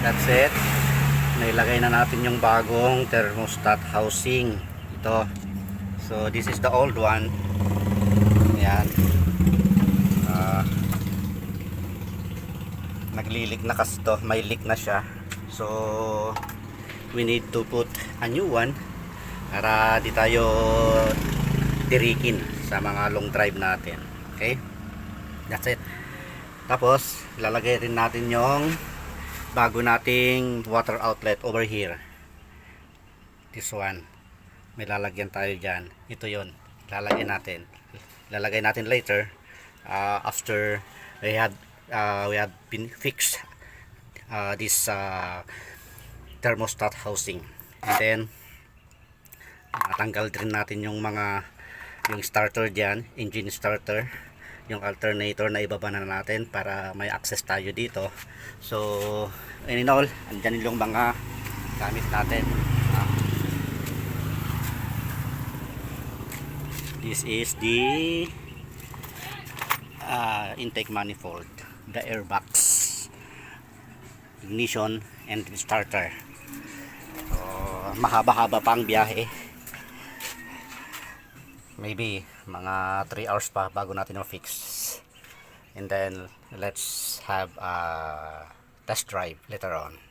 That's it. Nailagay na natin yung bagong thermostat housing. Ito. So this is the old one. Ayan. Naglilik na kasi to. May leak na siya. So we need to put a new one para di tayo tirikin sa mga long drive natin. Okay? That's it. Tapos lalagay rin natin yung bago nating water outlet over here. This one. May lalagyan tayo dyan. Ito yon. Lalagay natin later after we have been fixed this thermostat housing. And then natanggal din natin yung starter dyan, engine starter, yung alternator na ibaba na natin para may access tayo dito. So in all, andyan yung mga gamit natin. This is the intake manifold, the airbox, ignition and starter. So mahaba-haba pa ang biyahe. Maybe mga 3 hours pa bago natin ma-fix. And then let's have a test drive later on.